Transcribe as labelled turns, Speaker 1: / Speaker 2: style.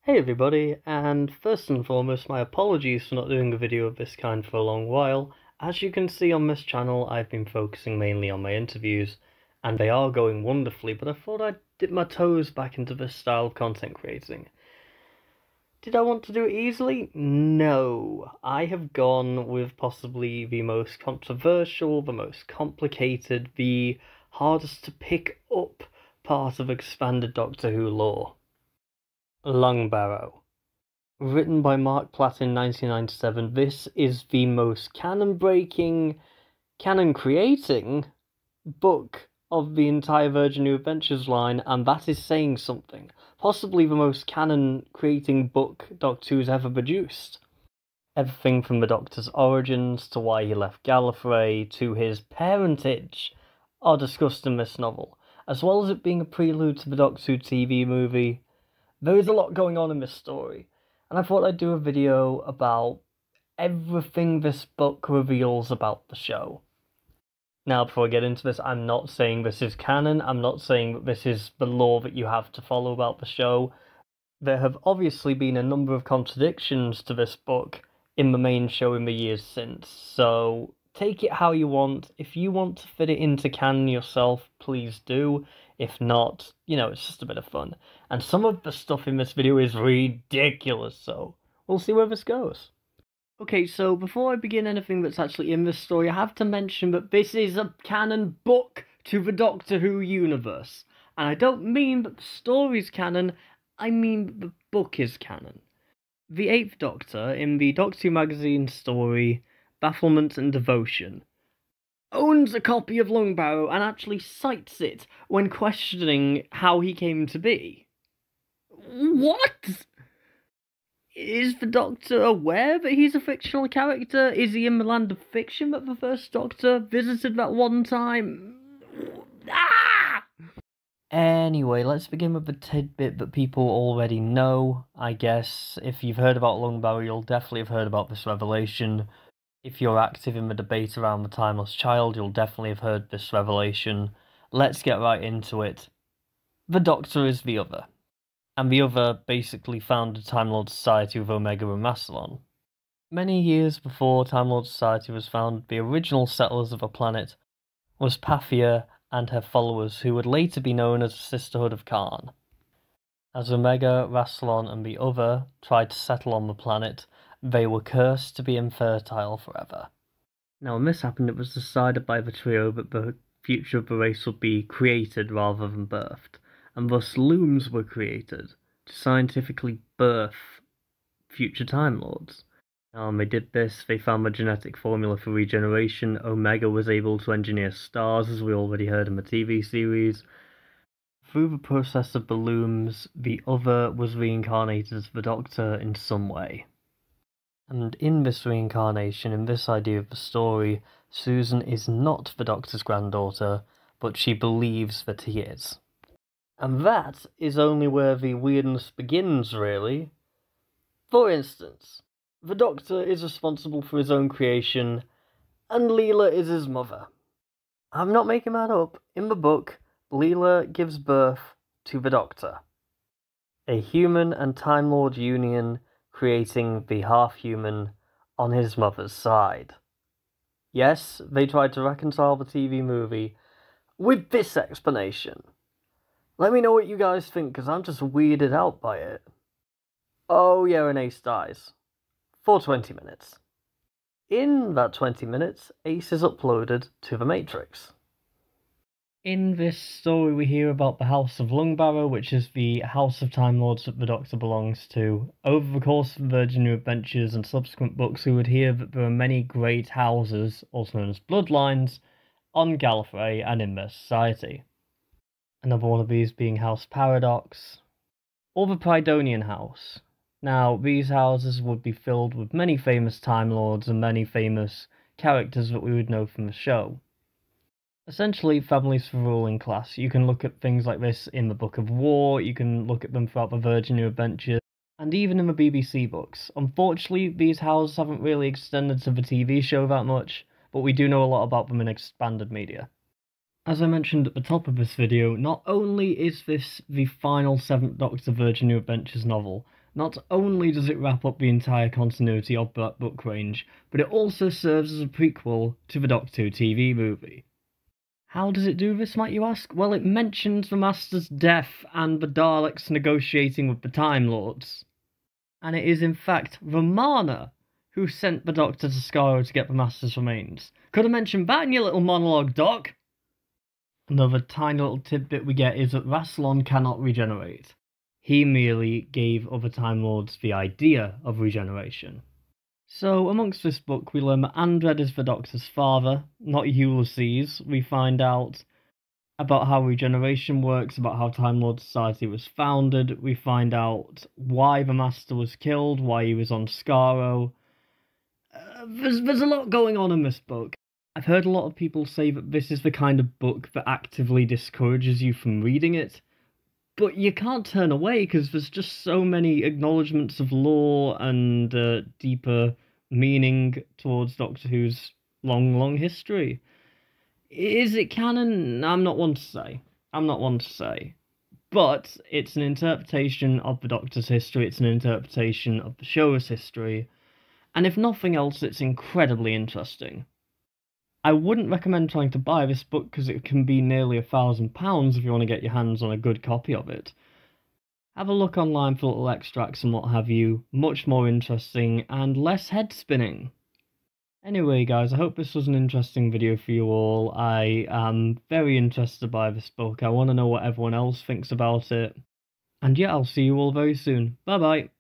Speaker 1: Hey everybody, and first and foremost, my apologies for not doing a video of this kind for a long while. As you can see on this channel, I've been focusing mainly on my interviews, and they are going wonderfully, but I thought I'd dip my toes back into this style of content creating. Did I want to do it easily? No. I have gone with possibly the most controversial, the most complicated, the hardest to pick up part of expanded Doctor Who lore. Lungbarrow. Written by Mark Platt in 1997, this is the most canon-breaking, canon-creating book of the entire Virgin New Adventures line, and that is saying something. Possibly the most canon-creating book Doctor Who's ever produced. Everything from the Doctor's origins, to why he left Gallifrey, to his parentage, are discussed in this novel, as well as it being a prelude to the Doctor Who TV movie. There is a lot going on in this story, and I thought I'd do a video about everything this book reveals about the show. Now, before I get into this, I'm not saying this is canon, I'm not saying that this is the lore that you have to follow about the show. There have obviously been a number of contradictions to this book in the main show in the years since, so take it how you want. If you want to fit it into canon yourself, please do. If not, it's just a bit of fun. And some of the stuff in this video is ridiculous, so we'll see where this goes. Okay, so before I begin anything that's actually in this story, I have to mention that this is a canon book to the Doctor Who universe. And I don't mean that the story's canon, I mean that the book is canon. The 8th Doctor, in the Doctor Who magazine story, Bafflement and Devotion, owns a copy of Lungbarrow and actually cites it when questioning how he came to be. What? Is the Doctor aware that he's a fictional character? Is he in the land of fiction that the first Doctor visited that one time? Ah! Anyway, let's begin with the tidbit that people already know, I guess. If you've heard about Lungbarrow, you'll definitely have heard about this revelation. If you're active in the debate around the Timeless Child, you'll definitely have heard this revelation. Let's get right into it. The Doctor is the Other, and the Other basically founded Time Lord Society with Omega and Rassilon. Many years before Time Lord Society was founded, the original settlers of the planet was Pathia and her followers, who would later be known as the Sisterhood of Khan. As Omega, Rassilon, and the Other tried to settle on the planet, they were cursed to be infertile forever. Now, when this happened, it was decided by the trio that the future of the race would be created rather than birthed, and thus looms were created to scientifically birth future Time Lords. Now, when they did this, they found the genetic formula for regeneration. Omega was able to engineer stars, as we already heard in the TV series. Through the process of the looms, the Other was reincarnated as the Doctor in some way. And in this reincarnation, in this idea of the story, Susan is not the Doctor's granddaughter, but she believes that he is. And that is only where the weirdness begins, really. For instance, the Doctor is responsible for his own creation, and Leela is his mother. I'm not making that up. In the book, Leela gives birth to the Doctor. A human and Time Lord union, creating the half-human on his mother's side. Yes, they tried to reconcile the TV movie with this explanation. Let me know what you guys think, because I'm just weirded out by it. Oh yeah, and Ace dies. For 20 minutes. In that 20 minutes, Ace is uploaded to the Matrix. In this story, we hear about the House of Lungbarrow, which is the House of Time Lords that the Doctor belongs to. Over the course of Virgin New Adventures and subsequent books, we would hear that there are many great houses, also known as bloodlines, on Gallifrey and in their society. Another one of these being House Paradox, or the Prydonian House. Now, these houses would be filled with many famous Time Lords and many famous characters that we would know from the show. Essentially, families for ruling class. You can look at things like this in the Book of War, you can look at them throughout the Virgin New Adventures, and even in the BBC books. Unfortunately, these houses haven't really extended to the TV show that much, but we do know a lot about them in expanded media. As I mentioned at the top of this video, not only is this the final 7th Doctor Virgin New Adventures novel, not only does it wrap up the entire continuity of that book range, but it also serves as a prequel to the Doctor Who TV movie. How does it do this, might you ask? Well, it mentions the Master's death and the Daleks negotiating with the Time Lords. And it is in fact Romana who sent the Doctor to Skaro to get the Master's remains. Could have mentioned that in your little monologue, Doc! Another tiny little tidbit we get is that Rassilon cannot regenerate. He merely gave other Time Lords the idea of regeneration. So, amongst this book, we learn that Andred is the Doctor's father, not Ulysses. We find out about how regeneration works, about how Time Lord Society was founded. We find out why the Master was killed, why he was on Skaro. There's a lot going on in this book. I've heard a lot of people say that this is the kind of book that actively discourages you from reading it, but you can't turn away because there's just so many acknowledgements of lore and deeper meaning towards Doctor Who's long history. Is it canon? I'm not one to say. But it's an interpretation of the Doctor's history, it's an interpretation of the show's history, and if nothing else, it's incredibly interesting. I wouldn't recommend trying to buy this book because it can be nearly £1,000 if you want to get your hands on a good copy of it. Have a look online for little extracts and what have you, much more interesting and less head spinning. Anyway guys, I hope this was an interesting video for you all. I am very interested by this book, I want to know what everyone else thinks about it. And yeah, I'll see you all very soon. Bye bye!